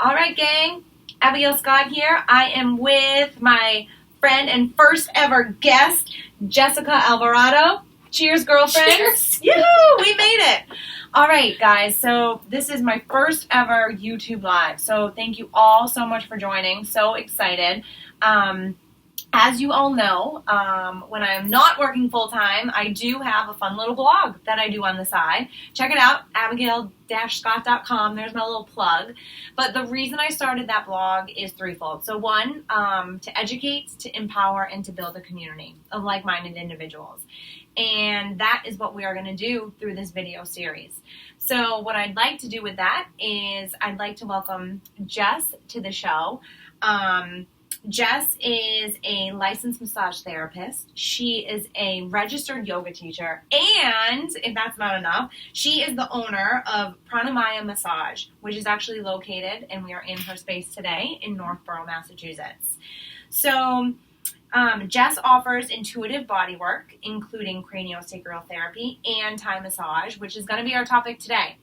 All right, gang. Abigail Scott here. I am with my friend and first ever guest, Jessica Alvarado. Cheers, girlfriends. Cheers. Yoo-hoo! We made it. All right, guys. So this is my first ever YouTube Live. So thank you all so much for joining. So excited. As you all know, when I'm not working full-time, I do have a fun little blog that I do on the side. Check it out, abigail-scott.com. There's my little plug. But the reason I started that blog is threefold. So one, to educate, to empower, and to build a community of like-minded individuals. And that is what we are going to do through this video series. So what I'd like to do with that is I'd like to welcome Jess to the show. Jess is a licensed massage therapist. She is a registered yoga teacher. And, if that's not enough, she is the owner of Pranamaya Massage, which is actually located, and we are in her space today, in Northborough, Massachusetts. So, Jess offers intuitive body work, including craniosacral therapy and Thai massage, which is going to be our topic today.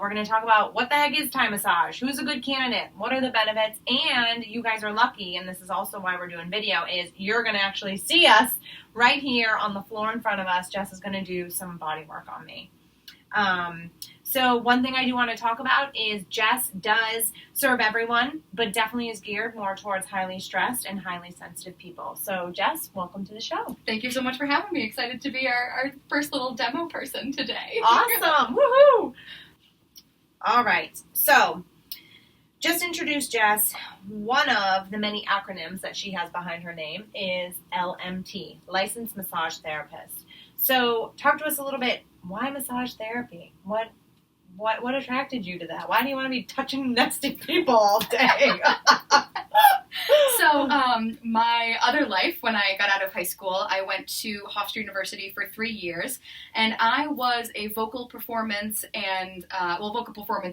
We're going to talk about what the heck is Thai massage, who's a good candidate, what are the benefits, and you guys are lucky, and this is also why we're doing video, is you're going to actually see us right here on the floor in front of us. Jess is going to do some body work on me. So one thing I do want to talk about is Jess does serve everyone, but definitely is geared more towards highly stressed and highly sensitive people. So Jess, welcome to the show. Thank you so much for having me. Excited to be our first little demo person today. Awesome. Woohoo! All right, so just introduce Jess. One of the many acronyms that she has behind her name is LMT, Licensed Massage Therapist. So talk to us a little bit, why massage therapy? What attracted you to that? Why do you want to be touching nasty people all day? So, my other life, when I got out of high school, I went to Hofstra University for 3 years, and I was a vocal performance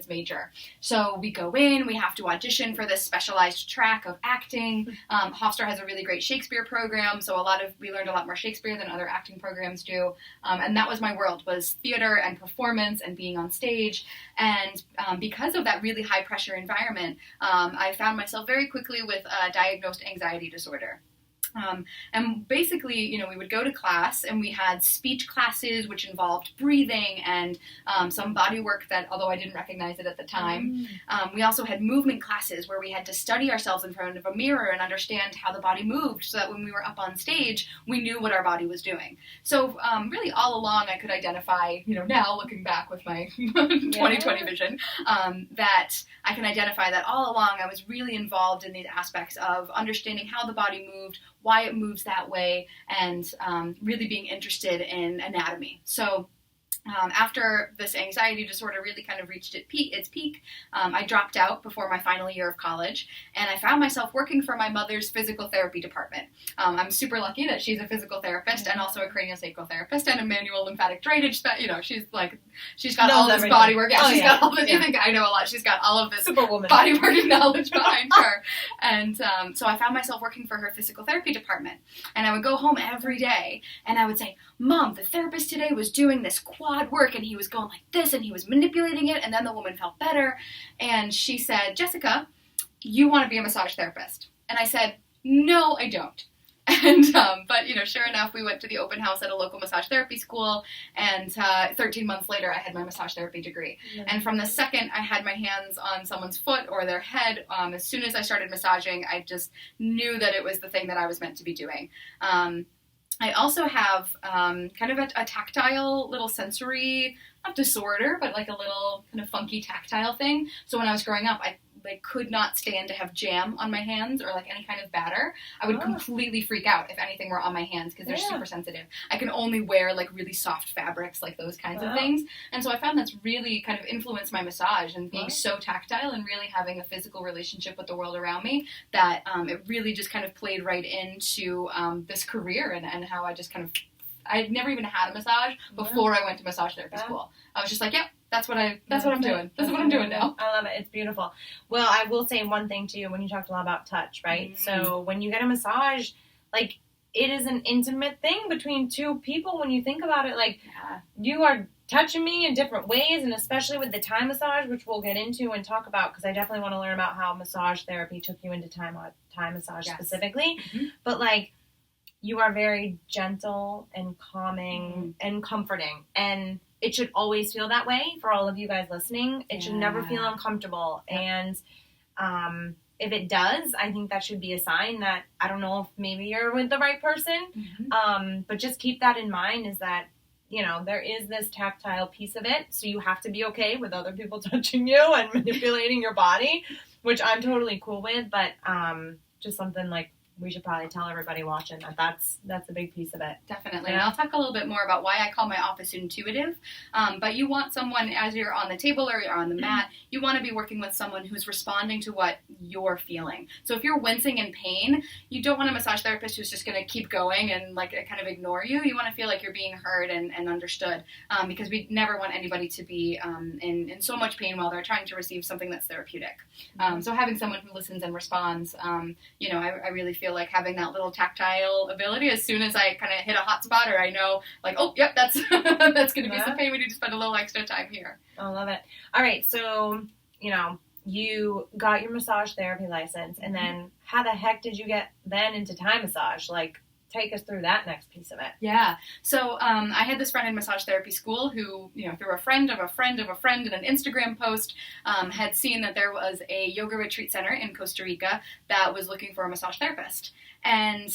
major. So we go in, we have to audition for this specialized track of acting. Hofstra has a really great Shakespeare program, so we learned a lot more Shakespeare than other acting programs do, and that was my world, was theater and performance and being on stage. And because of that really high pressure environment, I found myself very quickly with a diagnosed anxiety disorder. And basically, we would go to class and we had speech classes, which involved breathing and some body work that, although I didn't recognize it at the time, we also had movement classes where we had to study ourselves in front of a mirror and understand how the body moved so that when we were up on stage, we knew what our body was doing. So really all along I could identify, now looking back with my 2020 vision, that I can identify that all along I was really involved in these aspects of understanding how the body moved, why it moves that way, and really being interested in anatomy. So after this anxiety disorder really kind of reached its peak, I dropped out before my final year of college, and I found myself working for my mother's physical therapy department. I'm super lucky that she's a physical therapist and also a craniosacral therapist and a manual lymphatic drainage. She's got all this body work. Yeah, she's got all this. You think I know a lot? She's got all of this body working knowledge behind her. And so I found myself working for her physical therapy department, and I would go home every day, and I would say, "Mom, the therapist today was doing this quad work, and he was going like this, and he was manipulating it, and then the woman felt better." And she said, "Jessica, you want to be a massage therapist?" And I said, "No, I don't." And but sure enough, we went to the open house at a local massage therapy school, and 13 months later, I had my massage therapy degree. Mm-hmm. And from the second I had my hands on someone's foot or their head, as soon as I started massaging, I just knew that it was the thing that I was meant to be doing. I also have kind of a tactile little sensory, not disorder, but like a little kind of funky tactile thing. So when I was growing up, I could not stand to have jam on my hands or like any kind of batter. I would completely freak out if anything were on my hands because they're super sensitive. I can only wear like really soft fabrics, like those kinds of things. And so I found that's really kind of influenced my massage and being so tactile and really having a physical relationship with the world around me that it really just kind of played right into this career and how I just kind of, I had never even had a massage before I went to massage therapy school. I was just like, yep. That's what I'm doing. That's what I'm doing now. I love it. It's beautiful. Well, I will say one thing too, when you talked a lot about touch, right? Mm. So when you get a massage, like it is an intimate thing between two people when you think about it. Like, Yeah. you are touching me in different ways, and especially with the Thai massage, which we'll get into and talk about, because I definitely want to learn about how massage therapy took you into Thai massage Yes. specifically. Mm-hmm. But, like, you are very gentle and calming and comforting, and it should always feel that way for all of you guys listening. It should never feel uncomfortable. Yep. And if it does, I think that should be a sign that, I don't know if maybe you're with the right person, but just keep that in mind, is that, you know, there is this tactile piece of it, so you have to be okay with other people touching you and manipulating your body, which I'm totally cool with, but just something like we should probably tell everybody watching that that's a big piece of it. Definitely. Yeah. And I'll talk a little bit more about why I call my office intuitive. But you want someone, as you're on the table or you're on the mat, you want to be working with someone who's responding to what you're feeling. So if you're wincing in pain, you don't want a massage therapist who's just going to keep going and like kind of ignore you. You want to feel like you're being heard and understood, because we never want anybody to be in so much pain while they're trying to receive something that's therapeutic. So having someone who listens and responds, you know, I really feel like having that little tactile ability, as soon as I kind of hit a hot spot, or I know, like, oh, yep, that's that's going to be some pain, we need to spend a little extra time here. I love it. All right, so, you know, you got your massage therapy license, and then how the heck did you get then into Thai massage? Like, take us through that next piece of it. Yeah. So I had this friend in massage therapy school who, you know, through a friend of a friend of a friend in an Instagram post, had seen that there was a yoga retreat center in Costa Rica that was looking for a massage therapist. And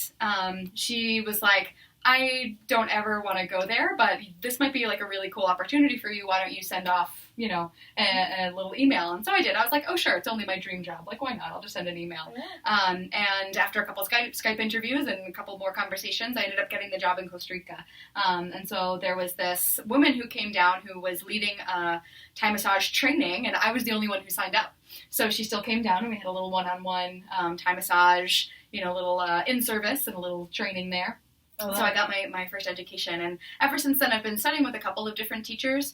she was like, I don't ever want to go there, but this might be like a really cool opportunity for you. Why don't you send off, you know, a little email? And so I did. I was like, oh, sure, it's only my dream job. Like, why not? I'll just send an email. Yeah. And after a couple of Skype interviews and a couple more conversations, I ended up getting the job in Costa Rica. And so there was this woman who came down who was leading a Thai massage training, and I was the only one who signed up. So she still came down, and we had a little one-on-one Thai massage, you know, a little in-service and a little training there. So I got my first education, and ever since then I've been studying with a couple of different teachers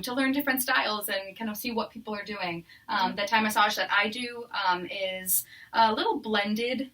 to learn different styles and kind of see what people are doing. The Thai massage that I do is a little blended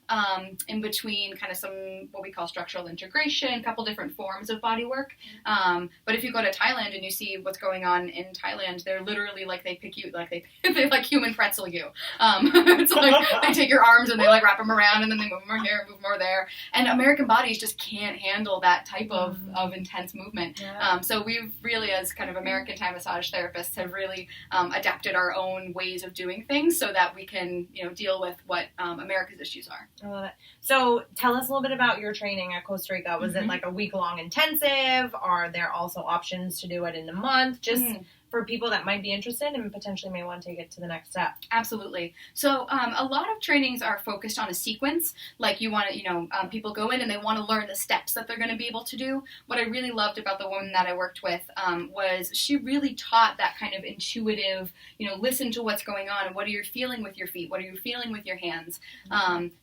in between kind of some what we call structural integration, a couple different forms of body work. But if you go to Thailand and you see what's going on in Thailand, they're literally like they pick you, like they like human pretzel you. It's like they take your arms and they like wrap them around and then they move more here, move more there. And American bodies just can't handle that type of intense movement. Yeah. So we've really, as kind of American Thai massage therapists, have really adapted our own ways of doing things so that we can, you know, deal with what America's issues are. I love it. So tell us a little bit about your training at Costa Rica. Was it like a week-long intensive? Are there also options to do it in a month? Just for people that might be interested and potentially may want to take it to the next step. Absolutely. So a lot of trainings are focused on a sequence. Like you want to, you know, people go in and they want to learn the steps that they're going to be able to do. What I really loved about the woman that I worked with was she really taught that kind of intuitive, you know, listen to what's going on and what are you feeling with your feet? What are you feeling with your hands?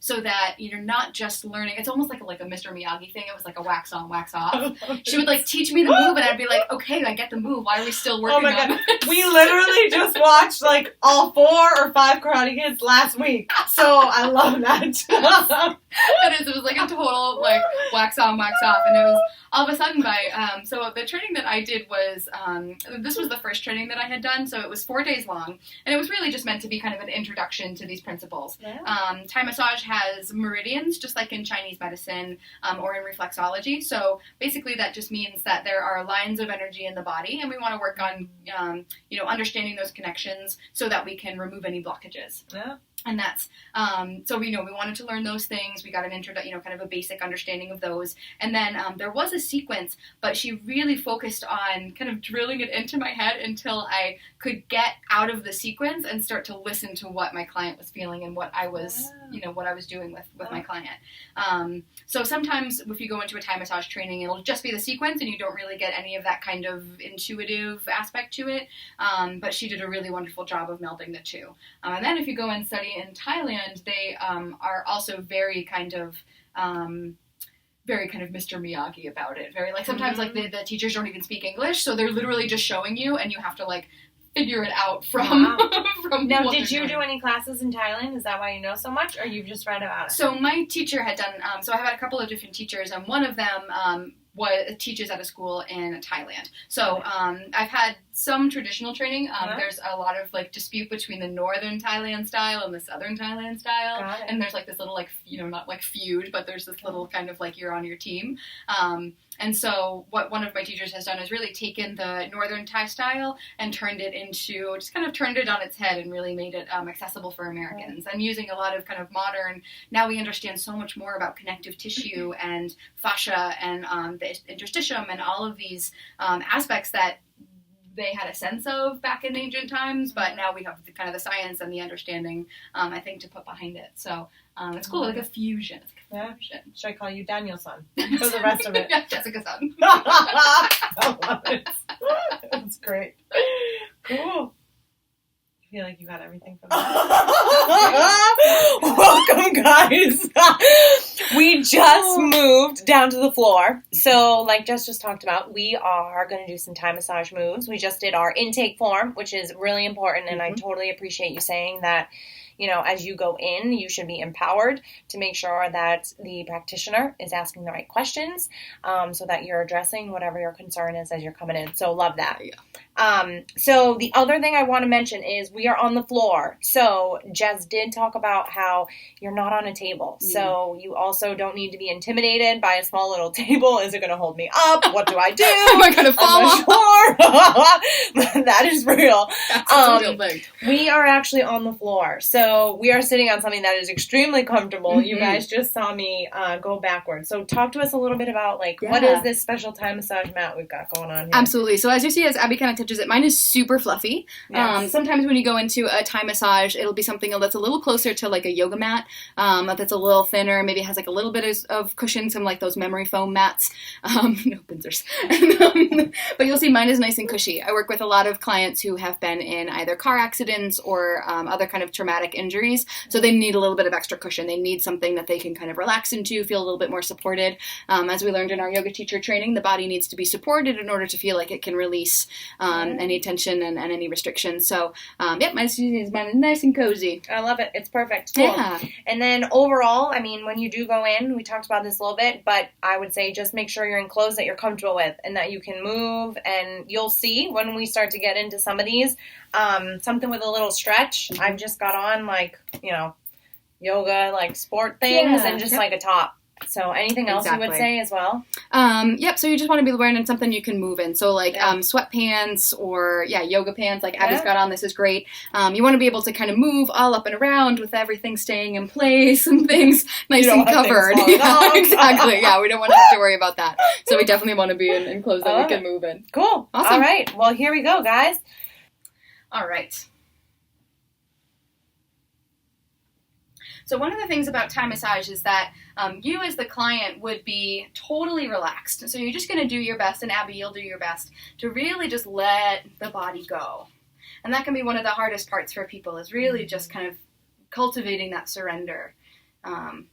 So that you're not just learning. It's almost like a Mr. Miyagi thing. It was like a wax on, wax off. She would like teach me the move and I'd be like, okay, I get the move. Why are we still working on it? We literally just watched like all 4 or 5 Karate Kids last week, so I love that. It was like a total like wax on, wax off, and it was all of a sudden so the training that I did was this was the first training that I had done, so it was 4 days long, and it was really just meant to be kind of an introduction to these principles. Yeah. Thai massage has meridians, just like in Chinese medicine or in reflexology. So basically, that just means that there are lines of energy in the body, and we want to work on you know, understanding those connections so that we can remove any blockages. Yeah. And that's, so we wanted to learn those things. We got an kind of a basic understanding of those. And then there was a sequence, but she really focused on kind of drilling it into my head until I could get out of the sequence and start to listen to what my client was feeling and what I was, what I was doing with my client. So sometimes if you go into a Thai massage training, it'll just be the sequence and you don't really get any of that kind of intuitive aspect to it. But she did a really wonderful job of melding the two. And then if you go and study in Thailand, they are also very kind of Mr. Miyagi about it. Very like sometimes like the teachers don't even speak English, so they're literally just showing you, and you have to like figure it out from from Now, what did they're you doing. do any classes in Thailand? Is that why you know so much, or you've just read about it? So my teacher had done, so I had a couple of different teachers, and one of them teaches at a school in Thailand. So I've had some traditional training. There's a lot of like dispute between the northern Thailand style and the southern Thailand style. Got it. And there's like this little like, not like feud, but there's this little kind of like you're on your team. And so what one of my teachers has done is really taken the northern Thai style and turned it on its head and really made it accessible for Americans. And using a lot of kind of modern, now we understand so much more about connective tissue and fascia and the interstitium and all of these aspects that they had a sense of back in ancient times, but now we have the, kind of the science and the understanding, I think, to put behind it. So it's cool, like a fusion. It's like a fusion. Should I call you Daniel-san for the rest of it? Yeah, Jessica-san. I love it. That's great. Cool. I feel like you got everything from that. Welcome, guys. We just moved down to the floor. So, like Jess just talked about, we are going to do some Thai massage moves. We just did our intake form, which is really important, and I totally appreciate you saying that. As you go in, you should be empowered to make sure that the practitioner is asking the right questions, so that you're addressing whatever your concern is as you're coming in. So love that. Yeah. So the other thing I want to mention is we are on the floor. So Jess did talk about how you're not on a table. So you also don't need to be intimidated by a small little table. Is it going to hold me up? What do I do? Am I going to fall off? That is real. That's a real thing. We are actually on the floor. So we are sitting on something that is extremely comfortable. You guys just saw me go backwards. So talk to us a little bit about, what is this special Thai massage mat we've got going on here? Absolutely. So as you see, as Abby kind of touches it, mine is super fluffy. Yes. Sometimes when you go into a Thai massage, it'll be something that's a little closer to like a yoga mat, that's a little thinner, maybe has like a little bit of cushion, some like those memory foam mats. No pincers. But you'll see mine is nice and cushy. I work with a lot of clients who have been in either car accidents or other kind of traumatic injuries, so they need a little bit of extra cushion. They need something that they can kind of relax into, feel a little bit more supported. As we learned in our yoga teacher training, the body needs to be supported in order to feel like it can release any tension and any restrictions. So, mine is nice and cozy. I love it. It's perfect. Cool. Yeah. And then overall, when you do go in, we talked about this a little bit, but I would say just make sure you're in clothes that you're comfortable with and that you can move, and you'll see when we start to get into some of these, something with a little stretch. I've just got on yoga, sport things and just a top. So anything else you would say as well? So you just want to be wearing something you can move in. So sweatpants or yoga pants like Abby's got on. This is great. You want to be able to kind of move all up and around with everything staying in place and things nice and covered. Yeah, exactly. Yeah, we don't want to have to worry about that. So we definitely want to be in clothes that we can move in. Cool. Awesome. All right. Well, here we go, guys. All right. So one of the things about Thai massage is that you as the client would be totally relaxed. So you're just going to do your best, and Abby, you'll do your best to really just let the body go. And that can be one of the hardest parts for people, is really just kind of cultivating that surrender and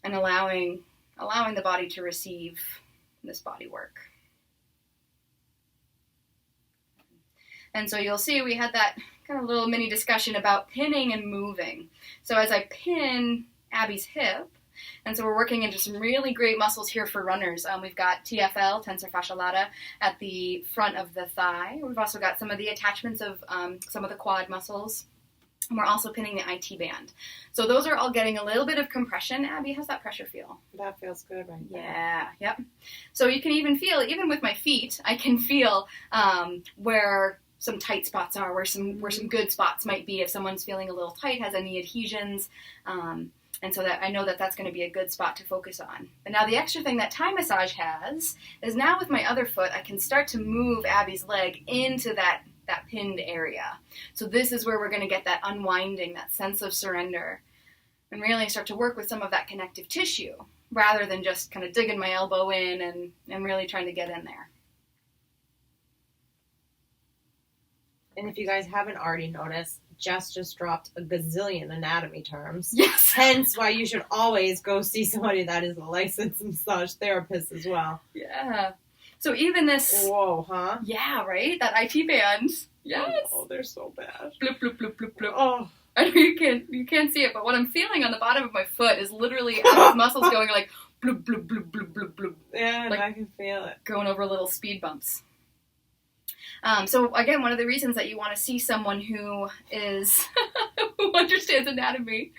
allowing the body to receive this body work. And so you'll see we had that kind of little mini discussion about pinning and moving. So as I pin Abby's hip, and so we're working into some really great muscles here for runners. We've got TFL, tensor fascia lata, at the front of the thigh. We've also got some of the attachments of some of the quad muscles. And we're also pinning the IT band. So those are all getting a little bit of compression. Abby, how's that pressure feel? That feels good right there. Yeah, yep. So you can even feel, even with my feet, I can feel where some tight spots are, where some good spots might be if someone's feeling a little tight, has any adhesions, and so that I know that that's going to be a good spot to focus on. But now the extra thing that Thai massage has is now with my other foot, I can start to move Abby's leg into that pinned area. So this is where we're going to get that unwinding, that sense of surrender, and really start to work with some of that connective tissue rather than just kind of digging my elbow in and really trying to get in there. And if you guys haven't already noticed, Jess just dropped a gazillion anatomy terms. Yes. Hence why you should always go see somebody that is a licensed massage therapist as well. Yeah. So even this... Whoa, huh? Yeah, right? That IT band. Yes. Oh, they're so bad. Bloop, bloop, bloop, bloop, bloop. Oh. I know you can't see it, but what I'm feeling on the bottom of my foot is literally Abby's muscles going like bloop, bloop, bloop, bloop, bloop, bloop. Yeah, like, I can feel it. Going over little speed bumps. So again, one of the reasons that you want to see someone who is who understands anatomy.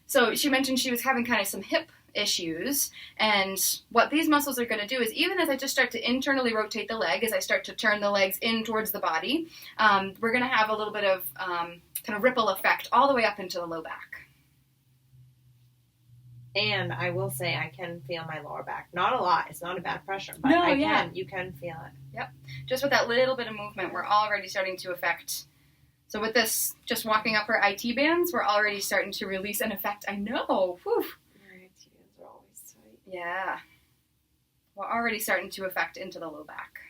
So she mentioned she was having kind of some hip issues, and what these muscles are going to do is, even as I just start to internally rotate the leg, as I start to turn the legs in towards the body, we're going to have a little bit of kind of ripple effect all the way up into the low back. And I will say I can feel my lower back. Not a lot. It's not a bad pressure, but you can feel it. Yep. Just with that little bit of movement, we're already starting to affect. So with this, just walking up her IT bands, we're already starting to release an effect. I know. Whew. Your IT bands are always tight. Yeah. We're already starting to affect into the low back.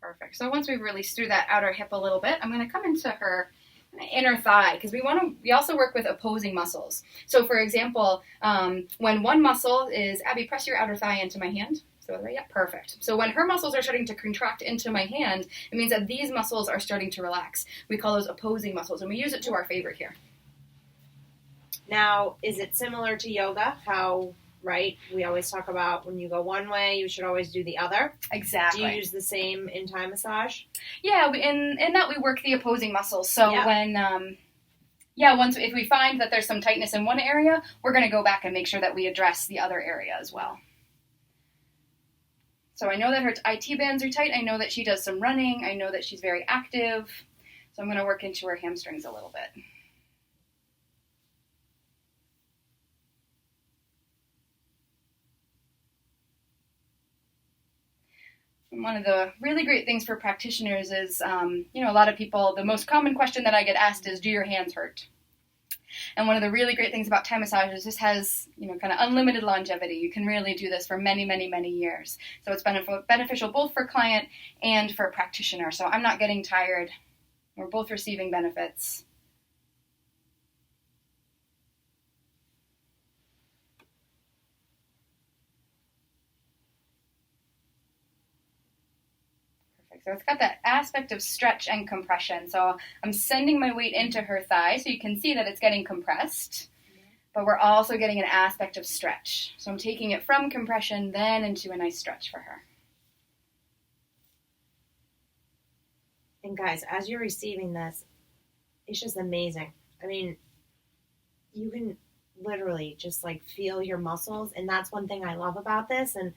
Perfect. So once we've released through that outer hip a little bit, I'm going to come into her inner thigh, because we also work with opposing muscles. So for example, when one muscle is, Abby, press your outer thigh into my hand. So right, yeah, perfect. So when her muscles are starting to contract into my hand, it means that these muscles are starting to relax. We call those opposing muscles, and we use it to our favor here. Now, is it similar to yoga? How, right, we always talk about when you go one way, you should always do the other. Exactly. Do you use the same in Thai massage? Yeah, in that we work the opposing muscles. So when, if we find that there's some tightness in one area, we're going to go back and make sure that we address the other area as well. So I know that her IT bands are tight. I know that she does some running. I know that she's very active. So I'm going to work into her hamstrings a little bit. One of the really great things for practitioners is, a lot of people, the most common question that I get asked is, do your hands hurt? And one of the really great things about Thai massage is this has, kind of unlimited longevity. You can really do this for many, many, many years. So it's beneficial both for client and for practitioner. So I'm not getting tired. We're both receiving benefits. So it's got that aspect of stretch and compression. So I'm sending my weight into her thigh so you can see that it's getting compressed. But we're also getting an aspect of stretch. So I'm taking it from compression then into a nice stretch for her. And guys, as you're receiving this, it's just amazing. I mean, you can literally just feel your muscles. And that's one thing I love about this. And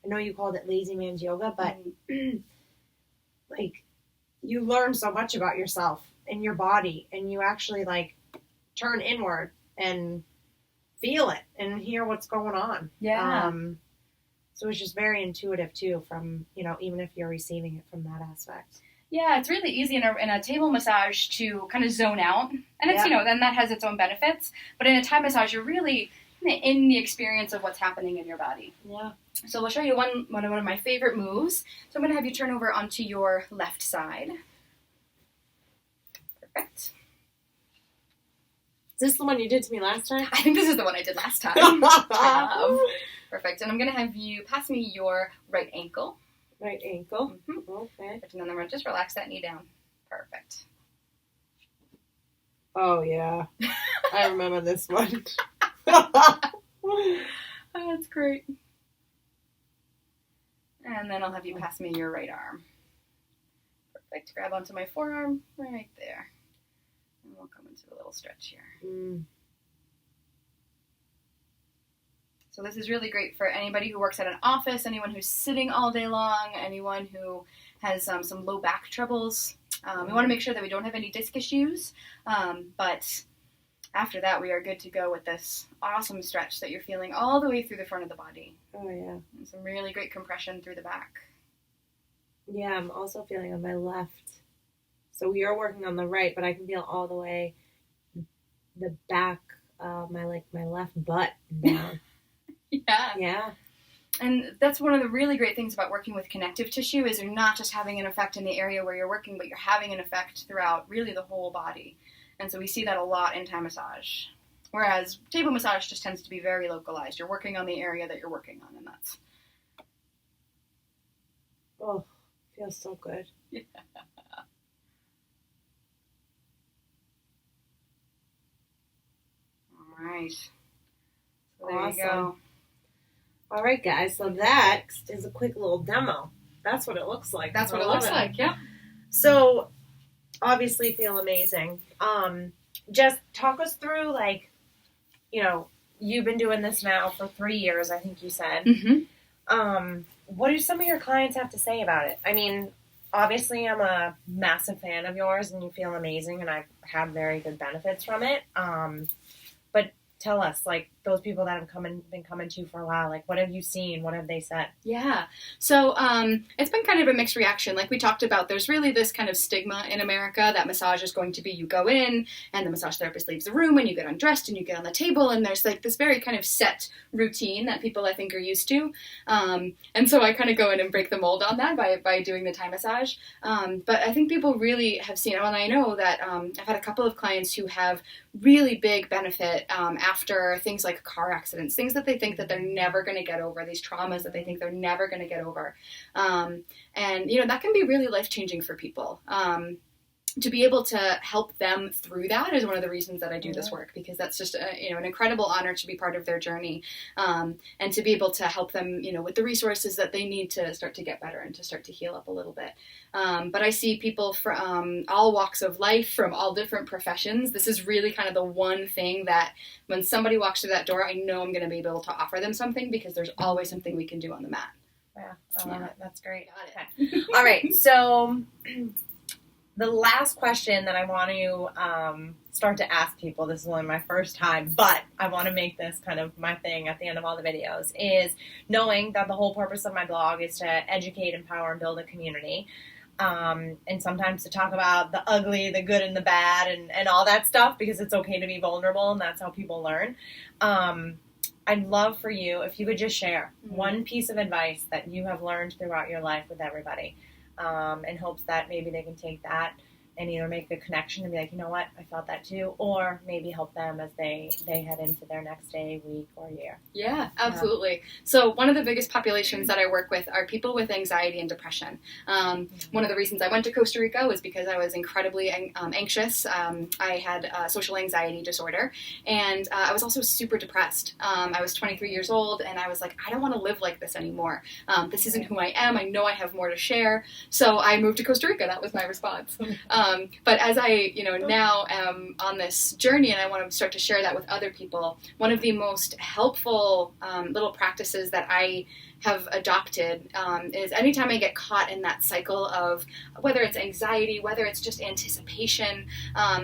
I know you called it lazy man's yoga, but you learn so much about yourself and your body, and you actually turn inward and feel it and hear what's going on. Yeah. So it's just very intuitive too, from, even if you're receiving it from that aspect. Yeah, it's really easy in a table massage to kind of zone out. And it's, then that has its own benefits. But in a Thai massage, you're really in the experience of what's happening in your body. Yeah. So we'll show you one of my favorite moves. So I'm going to have you turn over onto your left side. Perfect. Is this the one you did to me last time? I think this is the one I did last time. Perfect. And I'm going to have you pass me your right ankle. Right ankle. Mm-hmm. Okay. And then I'm going to just relax that knee down. Perfect. Oh, yeah. I remember this one. Oh, that's great. And then I'll have you pass me your right arm. Perfect. Grab onto my forearm right there. And we'll come into a little stretch here. So this is really great for anybody who works at an office, anyone who's sitting all day long, anyone who has some low back troubles. We want to make sure that we don't have any disc issues, but after that, we are good to go with this awesome stretch that you're feeling all the way through the front of the body. Oh, yeah. And some really great compression through the back. Yeah, I'm also feeling on my left. So we are working on the right, but I can feel all the way the back, my left butt down. Yeah. Yeah. And that's one of the really great things about working with connective tissue is you're not just having an effect in the area where you're working, but you're having an effect throughout really the whole body. And so we see that a lot in Thai massage. Whereas table massage just tends to be very localized. You're working on the area that you're working on, and that's... Oh, feels so good. Yeah. All right. So there you go. All right, guys. So that is a quick little demo. That's what it looks like. That's what it looks like, yeah. So, obviously feel amazing. Just talk us through, like, you know, you've been doing this now for 3 years, I think you said. Mm-hmm. What do some of your clients have to say about it? I mean, obviously I'm a massive fan of yours and you feel amazing and I've had very good benefits from it. But tell us, like, those people that have been coming to you for a while, like, what have you seen? What have they said? Yeah. So it's been kind of a mixed reaction. Like we talked about, there's really this kind of stigma in America that massage is going to be you go in and the massage therapist leaves the room and you get undressed and you get on the table and there's like this very kind of set routine that people I think are used to. And so I kind of go in and break the mold on that by doing the Thai massage. But I think people really have seen, and I know that I've had a couple of clients who have really big benefit after things like car accidents, things that they think that they're never going to get over, these traumas that they think they're never going to get over. And, you know, that can be really life-changing for people. To be able to help them through that is one of the reasons that I do this work, because that's just an incredible honor to be part of their journey, and to be able to help them, you know, with the resources that they need to start to get better and to start to heal up a little bit. But I see people from all walks of life, from all different professions. This is really kind of the one thing that when somebody walks through that door, I know I'm going to be able to offer them something, because there's always something we can do on the mat. Yeah, I love it. That's great. Got it. Okay. All right, so the last question that I want to start to ask people, this is only my first time, but I want to make this kind of my thing at the end of all the videos, is knowing that the whole purpose of my blog is to educate, empower, and build a community. And sometimes to talk about the ugly, the good, and the bad, and all that stuff, because it's okay to be vulnerable, and that's how people learn. I'd love for you, if you could just share one piece of advice that you have learned throughout your life with everybody, in hopes that maybe they can take that and either make the connection and be like, you know what, I felt that too, or maybe help them as they head into their next day, week, or year. Yeah, absolutely. So one of the biggest populations that I work with are people with anxiety and depression. One of the reasons I went to Costa Rica was because I was incredibly anxious. I had social anxiety disorder, and I was also super depressed. I was 23 years old, and I was like, I don't want to live like this anymore. This isn't who I am. I know I have more to share. So I moved to Costa Rica. That was my response. But as I, now am on this journey and I want to start to share that with other people, one of the most helpful little practices that I have adopted is anytime I get caught in that cycle of whether it's anxiety, whether it's just anticipation,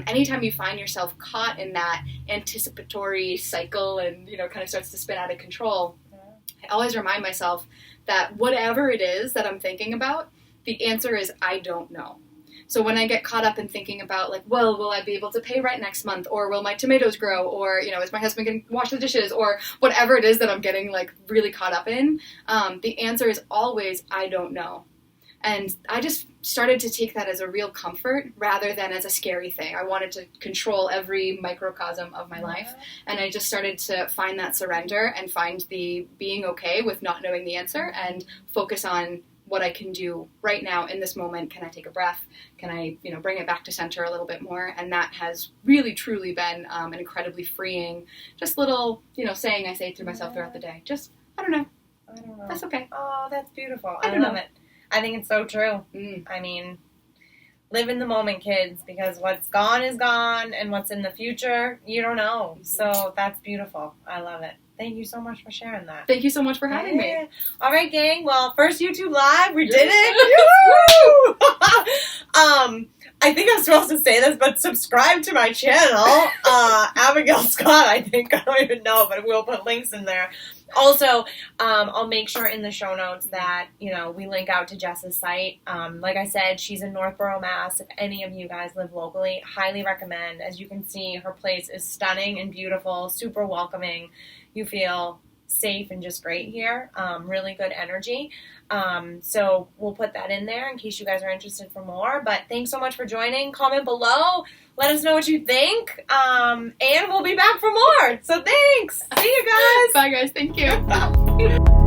anytime you find yourself caught in that anticipatory cycle and, kind of starts to spin out of control, I always remind myself that whatever it is that I'm thinking about, the answer is I don't know. So when I get caught up in thinking about, like, well, will I be able to pay rent next month? Or will my tomatoes grow? Or, is my husband going to wash the dishes? Or whatever it is that I'm getting, like, really caught up in, the answer is always, I don't know. And I just started to take that as a real comfort rather than as a scary thing. I wanted to control every microcosm of my life. And I just started to find that surrender and find the being okay with not knowing the answer and focus on what I can do right now in this moment. Can I take a breath? Can I, bring it back to center a little bit more? And that has really, truly been an incredibly freeing, just little, saying I say to myself throughout the day. Just, I don't know. That's okay. Oh, that's beautiful. I love it. I think it's so true. I mean, live in the moment, kids, because what's gone is gone, and what's in the future, you don't know. So that's beautiful. I love it. Thank you so much for sharing that. Thank you so much for having me. All right, gang. Well, first YouTube Live. We did it. I think I'm supposed to say this, but subscribe to my channel. Abigail Scott, I think. I don't even know, but we'll put links in there. Also, I'll make sure in the show notes that, we link out to Jess's site. Like I said, she's in Northborough, Mass. If any of you guys live locally, highly recommend. As you can see, her place is stunning and beautiful, super welcoming. You feel safe and just great here. Really good energy. So we'll put that in there in case you guys are interested for more. But thanks so much for joining. Comment below. Let us know what you think. And we'll be back for more. So thanks. See you guys. Bye, guys. Thank you.